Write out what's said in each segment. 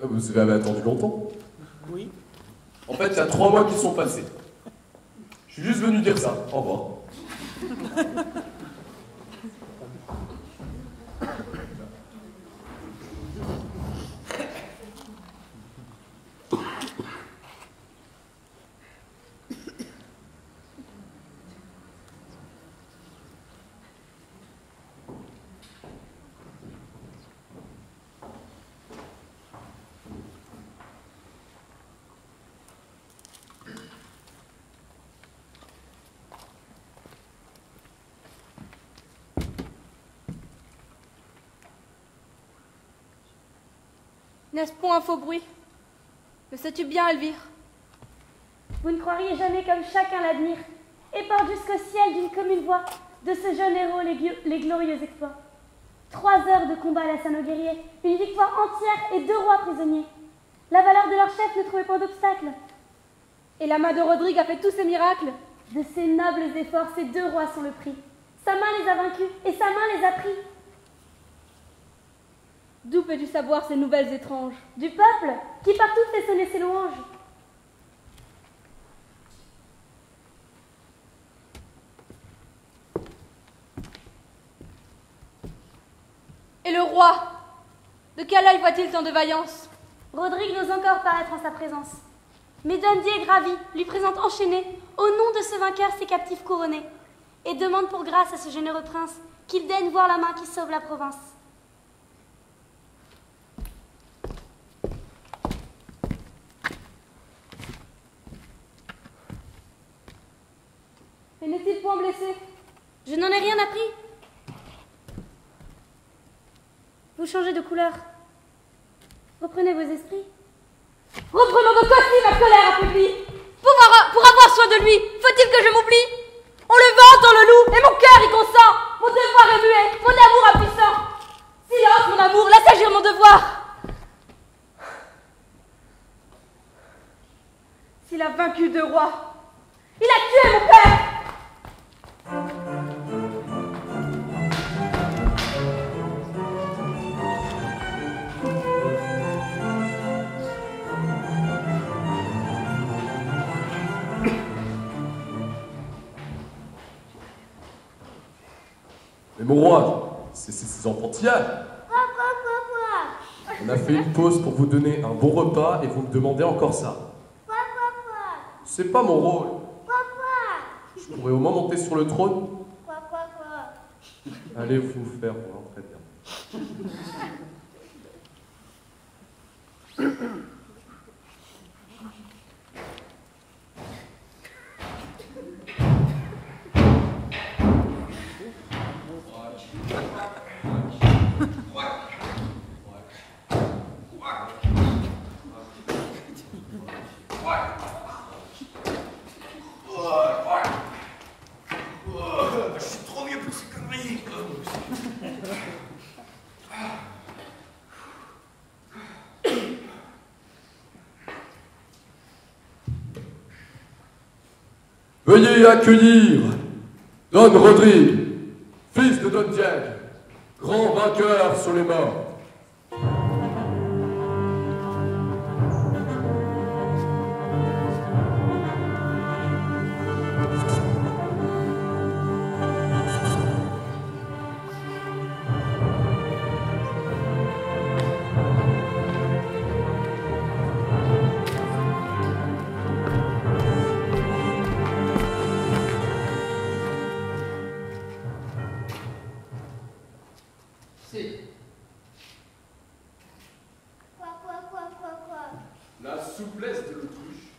Vous avez attendu longtemps? Oui. En fait, il y a 3 mois qui sont passés. Je suis juste venu dire ça. Au revoir. N'est-ce point un faux bruit? Le sais-tu bien, Elvire? Vous ne croiriez jamais comme chacun l'admire et porte jusqu'au ciel d'une commune voix de ce jeune héros les glorieux exploits. 3 heures de combat à la scène aux guerriers, une victoire entière et 2 rois prisonniers. La valeur de leur chef ne trouvait point d'obstacle. Et la main de Rodrigue a fait tous ces miracles? De ces nobles efforts, ces 2 rois sont le prix. Sa main les a vaincus et sa main les a pris. D'où peux-tu savoir ces nouvelles étranges? Du peuple, qui partout fait sonner ses louanges. Et le roi? De quel œil voit-il tant de vaillance? Rodrigue n'ose encore paraître en sa présence. Mais Dundee est gravi, lui présente enchaîné, au nom de ce vainqueur, ses captifs couronnés, et demande pour grâce à ce généreux prince qu'il daigne voir la main qui sauve la province. Et n'est-il point blessé? Je n'en ai rien appris. Vous changez de couleur. Reprenez vos esprits. Reprenons de ceci ma colère affaiblie. Pour avoir soin de lui, faut-il que je m'oublie? On le vante, on le loue, et mon cœur y consent. Mon devoir est muet, mon amour impuissant. Silence, mon amour, laisse agir mon devoir. S'il a vaincu 2 rois, il a tué mon père. Mais mon roi, c'est ces enfantillages. On a fait une pause pour vous donner un bon repas et vous me demandez encore ça. C'est pas mon rôle. Je pourrais au moins monter sur le trône. Allez vous faire voir, très bien. Veuillez accueillir Don Rodrigue, fils de Don Diego, grand vainqueur sur les morts. La souplesse de l'autruche.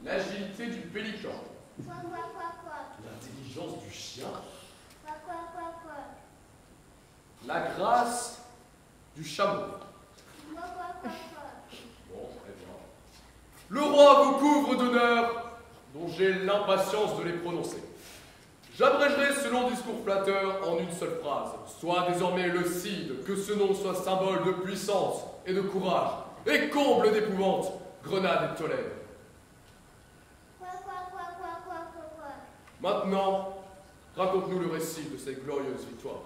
L'agilité du pélican. L'intelligence du chien. La grâce du chameau. Bon, très bien. Le roi vous couvre d'honneurs dont j'ai l'impatience de les prononcer. J'abrégerai ce long discours flatteur en une seule phrase. Sois désormais le Cid, que ce nom soit symbole de puissance et de courage, et comble d'épouvante, grenade et tolère. Maintenant, raconte-nous le récit de cette glorieuse victoire.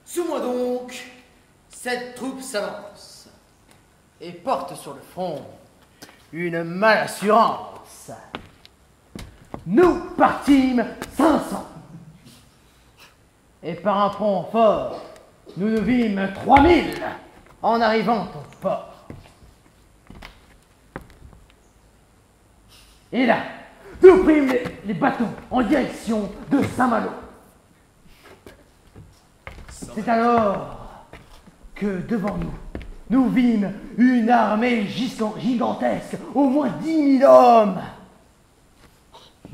Sous moi donc, cette troupe s'avance et porte sur le front une malassurance. Nous partîmes 500 et par un pont fort, nous nous vîmes 3000 en arrivant au port. Et là, nous prîmes les bateaux en direction de Saint-Malo. C'est alors que devant nous, nous vîmes une armée gigantesque, au moins 10 000 hommes.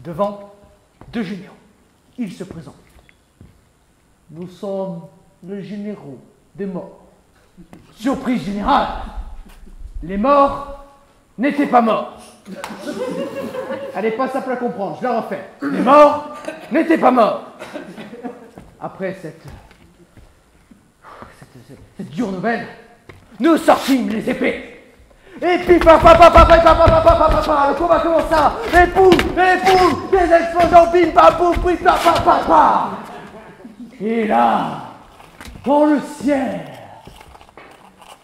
Devant, deux généraux. Ils se présentent. Nous sommes les généraux des morts. Surprise générale, les morts n'étaient pas morts. Elle n'est pas simple à comprendre, je la refais. Les morts n'étaient pas morts. Après cette dure nouvelle, nous sortîmes les épées. Et puis, le combat commença. Et pouf, des explosions, bim, bam, pouf, puis, Et là, dans le ciel,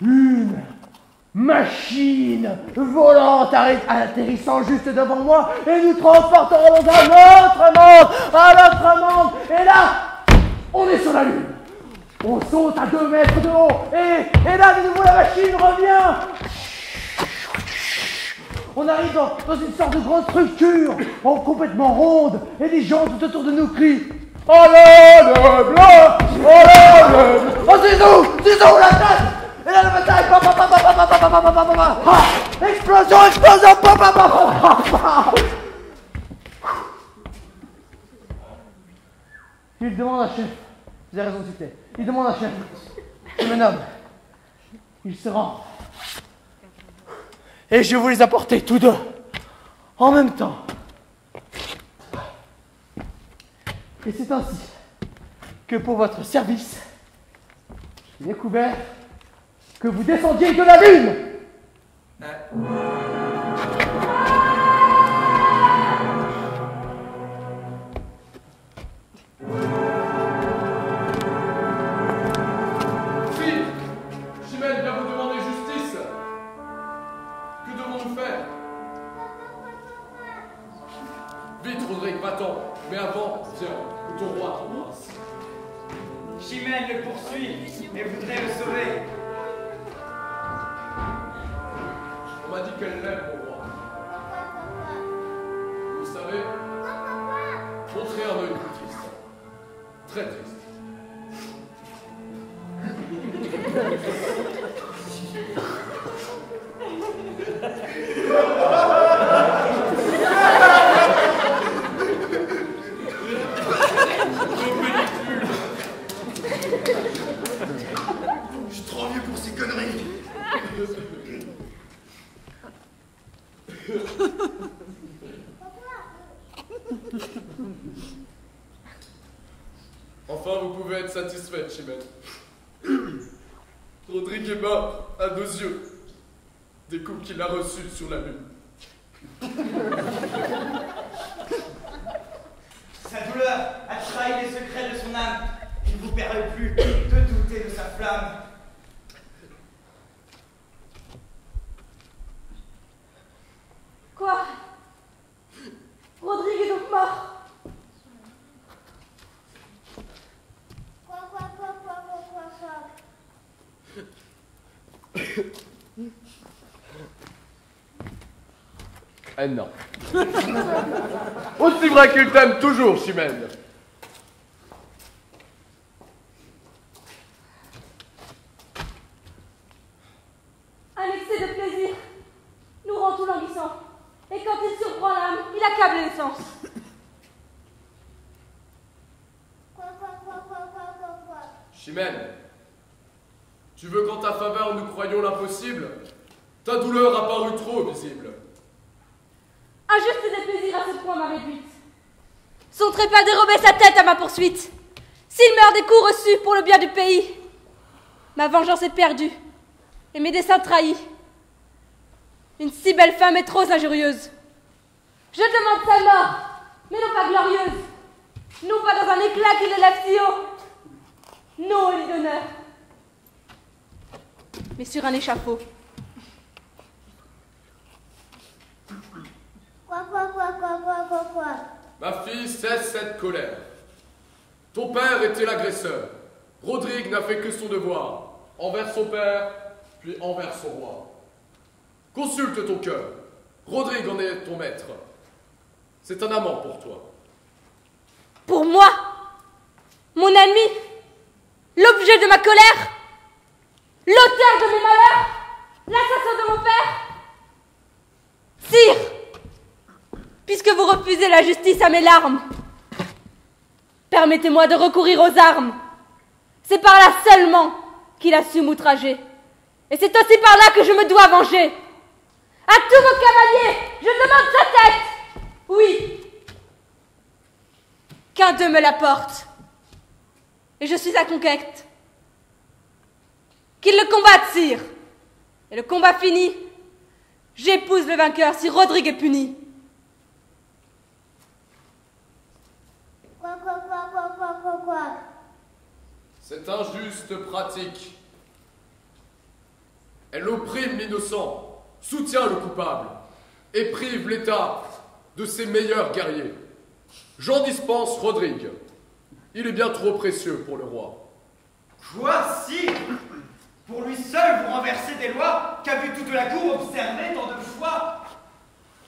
une machine volante atterrissant juste devant moi et nous transportant dans un autre monde, Et là, on est sur la Lune. On saute à 2 mètres de haut et là, de nouveau, la machine revient. On arrive dans une sorte de grande structure, complètement ronde, et les gens tout autour de nous crient « Oh là le blanc! Oh là le blanc! Oh c'est où la tête! Et là la bataille! Explosion! Il demande à chef, vous avez raison de citer, il demande à chef, je me nomme, il se rend. Et je vous les apporter tous deux, en même temps. Et c'est ainsi que pour votre service, j'ai découvert que vous descendiez de la Lune. Chimène vient vous demander justice. Que devons-nous faire? Vite, Rodrigue, va-t'en. Mais avant, viens, que ton roi t'embrasse. Chimène le poursuit et voudrait le sauver. On m'a dit qu'elle l'aime, mon roi. Vous savez, montrer un œil plus triste. Très triste. Je suis trop vieux pour ces conneries. Enfin, vous pouvez être satisfaite, Chimène. Rodrigue est mort à nos yeux des coups qu'il a reçus sur la Lune. Sa douleur a trahi les secrets de son âme. Il ne vous permet plus de douter de sa flamme. Quoi? Rodrigue est donc mort? Non. Aussi vrai qu'il t'aime toujours, Chimène. Un excès de plaisir nous rend tout languissant. Et quand il surprend l'âme, il accable les sens. Chimène, tu veux qu'en ta faveur nous croyions l'impossible? Ta douleur a paru trop visible. Injuste des plaisirs à ce point m'a réduite. Son trépas dérobait sa tête à ma poursuite. s'il meurt des coups reçus pour le bien du pays, ma vengeance est perdue et mes desseins trahis. Une si belle femme est trop injurieuse. Je demande sa mort, mais non pas glorieuse, non pas dans un éclat qui l'élève si haut, non au lit d'honneur, mais sur un échafaud. Quoi. Ma fille, cesse cette colère. Ton père était l'agresseur. Rodrigue n'a fait que son devoir, envers son père, puis envers son roi. Consulte ton cœur. Rodrigue en est ton maître. C'est un amant pour toi. Pour moi, mon ennemi, l'objet de ma colère, l'auteur de mes malheurs, l'assassin de mon père. Sire, puisque vous refusez la justice à mes larmes, permettez-moi de recourir aux armes. C'est par là seulement qu'il a su m'outrager. Et c'est aussi par là que je me dois venger. À tous vos cavaliers, je demande sa tête. Oui. Qu'un d'eux me l'apporte. Et je suis à conquête. Qu'il le combatte, sire. Et le combat fini, j'épouse le vainqueur si Rodrigue est puni. Quoi. Cette injuste pratique, elle opprime l'innocent, soutient le coupable et prive l'État de ses meilleurs guerriers. J'en dispense Rodrigue. Il est bien trop précieux pour le roi. Quoi, sire? Pour lui seul, vous renversez des lois qu'a vu toute la cour observer tant de fois.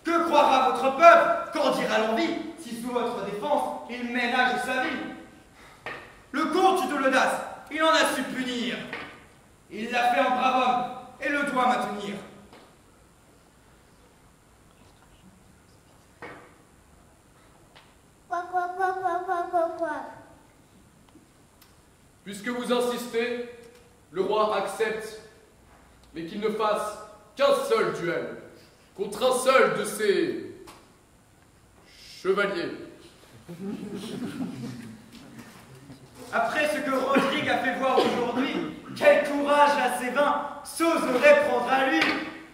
Que croira votre peuple? Qu'en dira l'envie si sous votre défense il ménage sa vie? Le comte de l'audace, il en a su punir. Il l'a fait en brave homme et le doit maintenir. Quoi. Puisque vous insistez, le roi accepte, mais qu'il ne fasse qu'un seul duel contre un seul de ses chevaliers. Après ce que Rodrigue a fait voir aujourd'hui, quel courage à ses vains s'oserait prendre à lui?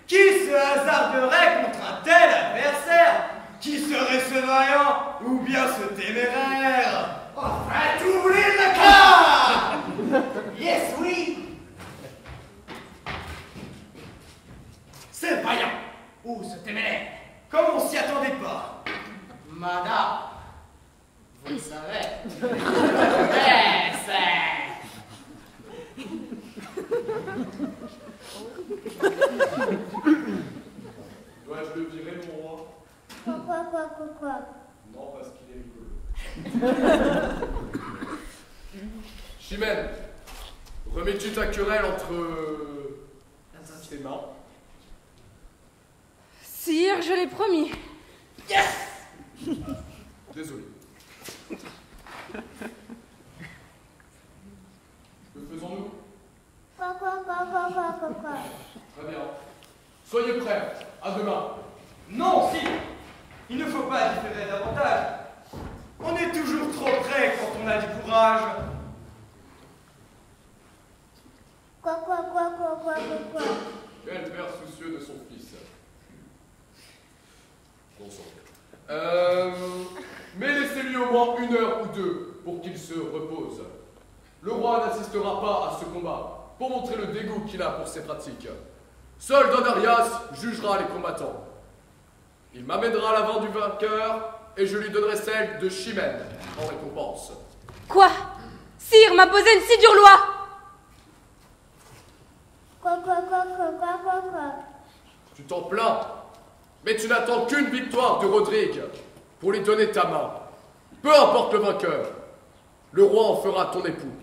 Qui se hasarderait contre un tel adversaire? Qui serait ce vaillant ou bien ce téméraire? Enfin, t'oublies le cas! Yes, oui! Ce vaillant ou ce téméraire, comme on s'y attendait pas. Madame, vous le savez. Mais Dois-je le virer, mon roi? Quoi. Non, parce qu'il est rigolo. Chimène, remets-tu ta querelle entre tes mains? Sire, je l'ai promis. Désolé. Que faisons-nous? Quoi. Très bien. Soyez prêts. À demain. Non, si! Il ne faut pas différer davantage. On est toujours trop près quand on a du courage. Quoi. Quel père soucieux de son fils. Bon sang. Mais laissez-lui au moins 1 heure ou 2 pour qu'il se repose. Le roi n'assistera pas à ce combat pour montrer le dégoût qu'il a pour ses pratiques. Seul Don Arias jugera les combattants. Il m'amènera l'avant du vainqueur et je lui donnerai celle de Chimène en récompense. Quoi? Sire m'a posé une si dure loi. Quoi. Tu t'en plains, mais tu n'attends qu'une victoire de Rodrigue pour lui donner ta main. Peu importe le vainqueur, le roi en fera ton époux.